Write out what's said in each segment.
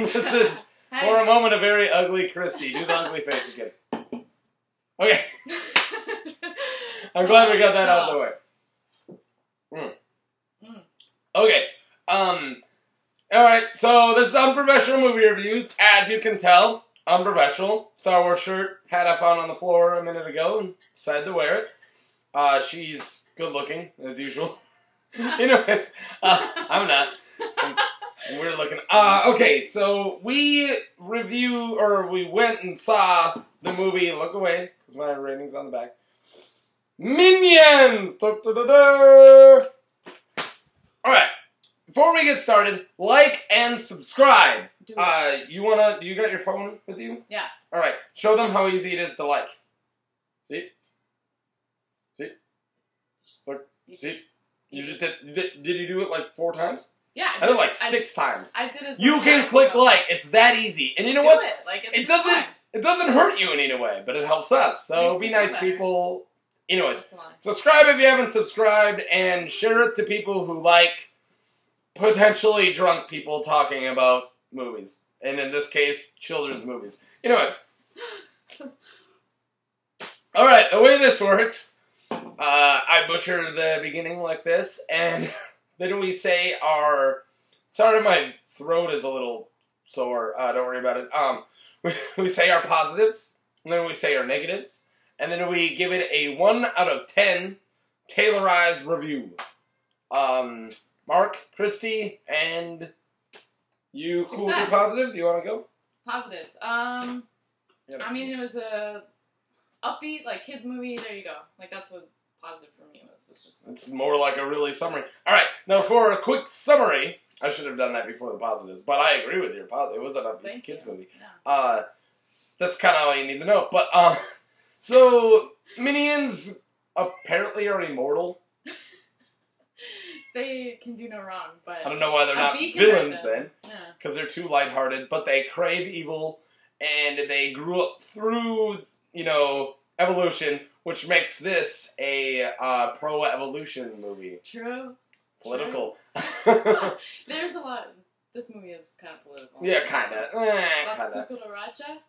This is, for a moment, a very ugly Kristi. Do the ugly face again. Okay. I'm glad we got that out of the way. Okay. Alright, so this is Unprofessional Movie Reviews. As you can tell, unprofessional. Star Wars shirt. Hat I found on the floor a minute ago and decided to wear it. She's good looking, as usual. Anyways, I'm not. I'm weird looking. Okay, so we went and saw the movie, look away, because my rating's on the back. Minions! Alright, before we get started, like and subscribe. Do you got your phone with you? Yeah. Alright, show them how easy it is to like. See? See? Look, see? You just did you do it like 4 times? Yeah, I did it like 6 times. I did it. You can click like. It's that easy. And you know what? It doesn't hurt you in any way, but it helps us. So be nice people. Anyways, That's a lie. subscribe if you haven't subscribed, and share it to people who like potentially drunk people talking about movies. And in this case, children's movies. Anyways. Alright, the way this works, I butcher the beginning like this, and then we say our... Sorry, my throat is a little sore. Don't worry about it. We say our positives, and then we say our negatives, and then we give it a 1 out of 10 tailorized review. Mark, Kristi, and you. Who will do positives? You want to go? Positives. I mean, it was a upbeat, like, kids movie. There you go. Like, that's what positive for me was. It's more like a really summary. Alright, now for a quick summary, I should have done that before the positives, but I agree with your positive. It was an upbeat kids movie. Yeah. That's kind of all you need to know. But, so, Minions apparently are immortal. They can do no wrong, but... I don't know why they're not villains then. Because they're too lighthearted, but they crave evil, and they grew up through, evolution, which makes this a pro-evolution movie. True. Political. There's a lot... This movie is kind of political. Yeah, kind of. Kinda.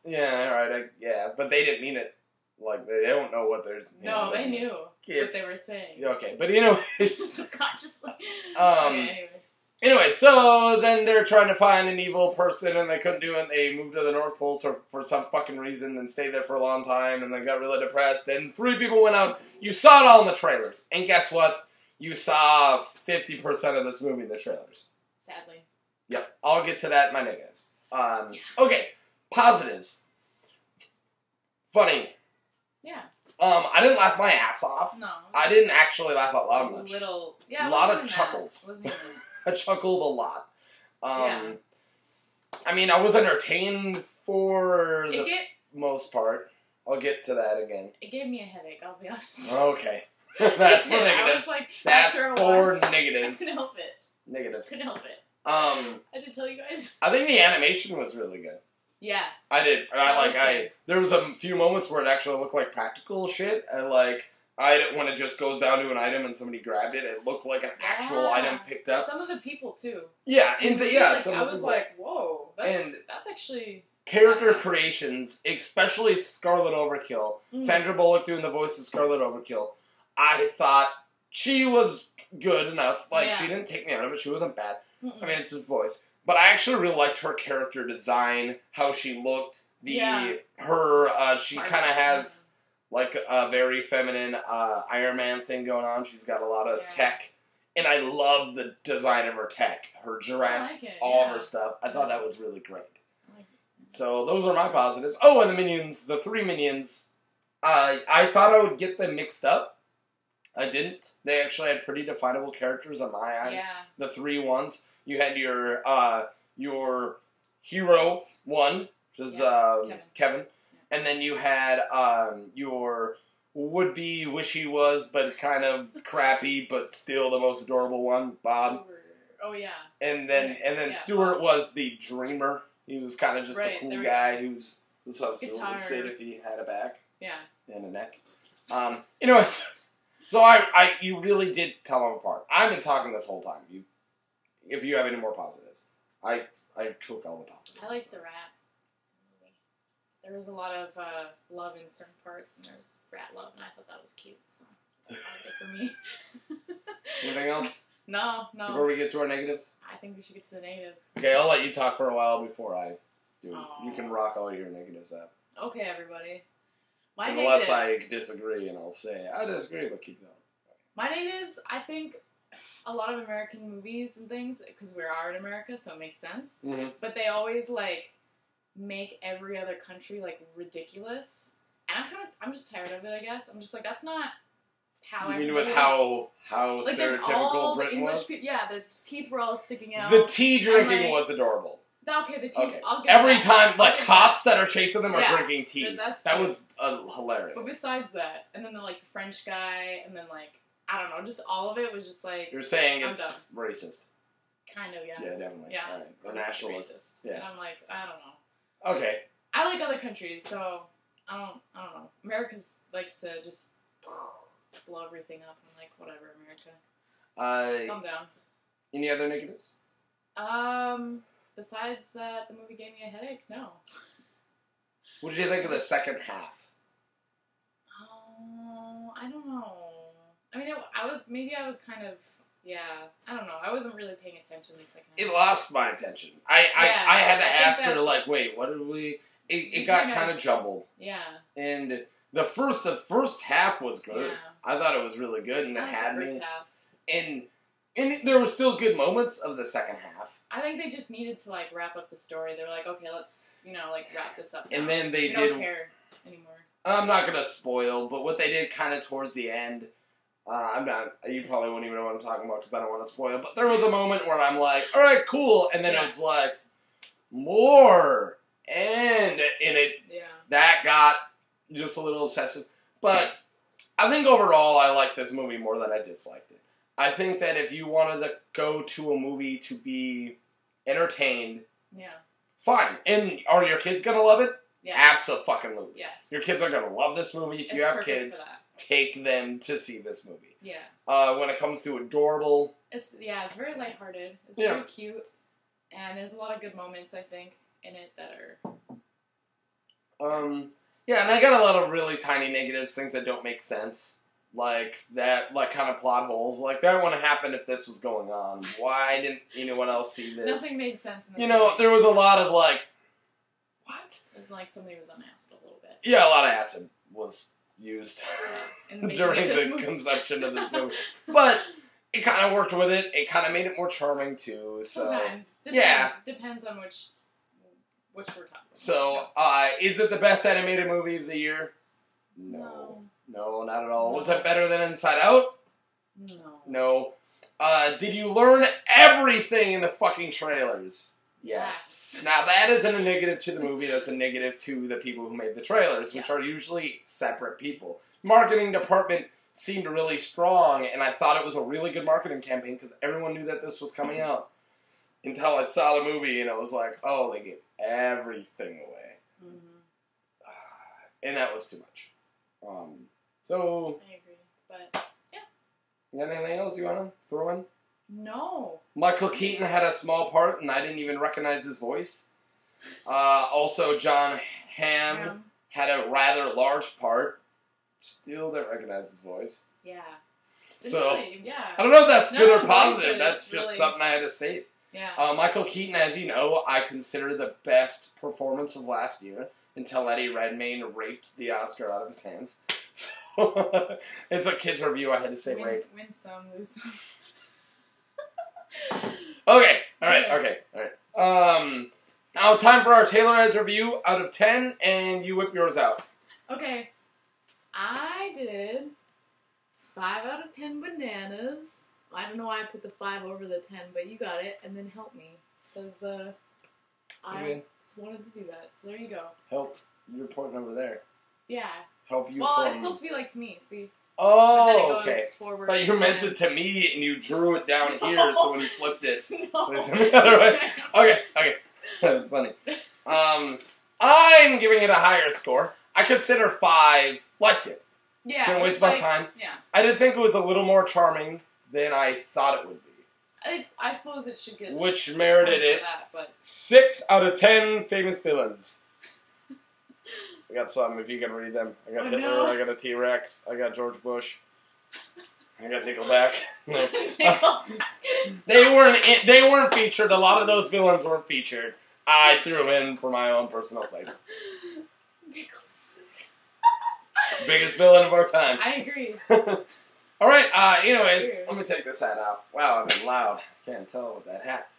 Yeah, alright, yeah, but they didn't mean it. Like, they don't know what they're... No, they knew what they were saying. Okay, but anyways... Subconsciously. Okay, anyway, so then they're trying to find an evil person, and they couldn't do it. They moved to the North Pole for some fucking reason, and stayed there for a long time, and then got really depressed, and 3 people went out. You saw it all in the trailers. And guess what? You saw 50% of this movie in the trailers. Sadly. Yep, I'll get to that in my negatives. Okay, positives. Funny. Yeah. I didn't laugh my ass off. No. I didn't actually laugh out loud much. A lot of chuckles. I chuckled a lot. I mean, I was entertained for the most part. I'll get to that again. It gave me a headache, I'll be honest. Okay. That's for negatives. I was like, that's for negatives. I couldn't help it. Negatives. Couldn't help it. I didn't tell you guys. I think the animation was really good. Yeah. I did. There was a few moments where it actually looked like practical shit. And when it just goes down to an item and somebody grabbed it, it looked like an actual item picked up. Some of the people too. Yeah, I was like, whoa, that's actually character creations, especially Scarlet Overkill. Sandra Bullock doing the voice of Scarlet Overkill. I thought she was good enough. She didn't take me out of it. She wasn't bad. I mean, it's his voice. But I actually really liked her character design, how she looked, she kind of has, like, a very feminine Iron Man thing going on. She's got a lot of tech, and I love the design of her tech, her dress, all of her stuff. I thought that was really great. So those are my positives. Oh, and the Minions, the 3 Minions, I thought I would get them mixed up. I didn't. They actually had pretty definable characters in my eyes. Yeah. The 3 ones. You had your hero 1, which is Kevin. And then you had your would-be, wish he was, but kind of crappy, but still the most adorable one, Bob. Oh, yeah. And then Stuart was the dreamer. He was kind of just a cool guy who's how Stuart would say it if he had a back. Yeah. And a neck. Anyways, so you really did tell them apart. I've been talking this whole time. If you have any more positives. I took all the positives. I liked the rat. There was a lot of love in certain parts, and there was rat love, and I thought that was cute, so that's good for me. Anything else? No. Before we get to our negatives? I think we should get to the negatives. Okay, I'll let you talk for a while before I do. Aww. You can rock all your negatives up. Okay, everybody. Unless I disagree, and I'll say, I disagree, but keep going. My negatives, I think a lot of American movies and things, because we are in America, so it makes sense, but they always, like, make every other country, like, ridiculous. And I'm just tired of it, I guess. I'm just like, that's not how you mean with how like, stereotypical Britain was? Their teeth were all sticking out. The tea drinking was adorable. Okay, the tea. Okay. I'll get every that. time, like, cops that are chasing them are drinking tea. That was hilarious. But besides that, and then the French guy, and then, like, I don't know, just all of it was just like... You're saying it's racist. Kind of, yeah. Yeah, definitely. Yeah. All right. Or nationalist. Racist. Yeah. And I'm like, I don't know. Okay. I like other countries, so I don't know. America likes to just blow everything up. I'm like, whatever, America. Calm down. Any other negatives? Besides that, the movie gave me a headache. No. What did you think of the second half? Oh, I don't know. I mean, I was kind of, I don't know. I wasn't really paying attention the second half. It lost my attention. I had to ask her to, like, wait, what did we... It got kind of jumbled. Yeah. And the first half was good. Yeah. I thought it was really good, and it had me. First half. And there were still good moments of the second half. I think they just needed to, like, wrap up the story. They were like, okay, let's, wrap this up now. And then they don't care anymore. I'm not going to spoil, but what they did kind of towards the end, you probably wouldn't even know what I'm talking about because I don't want to spoil, but there was a moment where I'm like, all right, cool, and then it's like, more, and that got just a little obsessive. But I think overall I like this movie more than I disliked it. I think that if you wanted to go to a movie to be entertained, fine. And are your kids going to love it? Yes. Abso-fucking-lutely. Yes. Your kids are going to love this movie. If you have kids, take them to see this movie. Yeah. When it comes to adorable... It's very lighthearted. It's very cute. And there's a lot of good moments, I think, in it that are... Yeah, and I got a lot of really tiny negatives, things that don't make sense. Like, kind of plot holes. Like, that wouldn't happen if this was going on. Why didn't anyone else see this? Nothing made sense in this movie. There was a lot of, like, what? It was like somebody was on acid a little bit. Yeah, a lot of acid was used during the conception of this movie. But it kind of worked with it. It kind of made it more charming, too. So. Sometimes. Depends on which we're talking about. So, is it the best animated movie of the year? No. No, not at all. No. Was it better than Inside Out? No. Did you learn everything in the fucking trailers? Yes. Now, that isn't a negative to the movie. That's a negative to the people who made the trailers, which are usually separate people. Marketing department seemed really strong, and I thought it was a really good marketing campaign because everyone knew that this was coming out. Until I saw the movie, and it was like, oh, they gave everything away. Mm-hmm. And that was too much. So... I agree, but, yeah. You got anything else you want to throw in? No. Michael Keaton had a small part, and I didn't even recognize his voice. Also, John Hamm had a rather large part. Still didn't recognize his voice. Yeah. So, really, I don't know if that's good or positive. That's just really something I had to state. Yeah. Michael Keaton, as you know, I consider the best performance of last year until Eddie Redmayne raped the Oscar out of his hands. So, it's a kid's review. I had to say rape. Win some, lose some. Okay. All right. Now time for our Taylorized review out of 10, and you whip yours out. Okay. I did 5 out of 10 bananas. I don't know why I put the 5 over the 10, but you got it, and then help me. Because, I just wanted to do that. So there you go. Help. You're pointing over there. Yeah. Help you. Well, it's supposed to be like to me, see? Oh, okay. But you meant it to me, and you drew it down here, so when you flipped it. No. So it's the other way. Okay. That's funny. I'm giving it a higher score. I consider 5. Liked it. Yeah. Didn't waste my time. Yeah. I did think it was a little more charming than I thought it would be. I suppose it should get... Which merited it. That, but... 6 out of 10 famous villains. I got some, if you can read them. I got Hitler, no. I got a T-Rex, I got George Bush. I got Nickelback. No. They weren't featured. A lot of those villains weren't featured. I threw them in for my own personal flavor. Biggest villain of our time. I agree. Alright, anyways, let me take this hat off. Wow, I've been loud. Can't tell with that hat.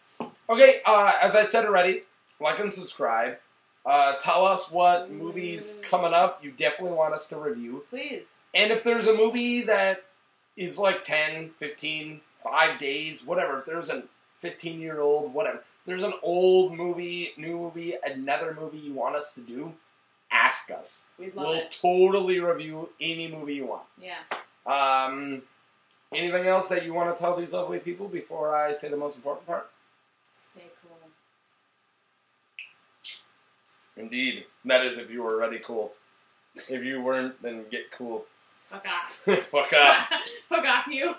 Okay, as I said already, like and subscribe. Tell us what movies coming up you definitely want us to review. Please. And if there's a movie that is like 10, 15, 5 days, whatever, if there's a 15-year-old, whatever, there's an old movie, new movie, another movie you want us to do, ask us. We'll totally review any movie you want. Yeah. Anything else that you want to tell these lovely people before I say the most important part? Stay cool. Indeed. That is if you were already cool. If you weren't, then get cool. Fuck off. Fuck off. Fuck off, you.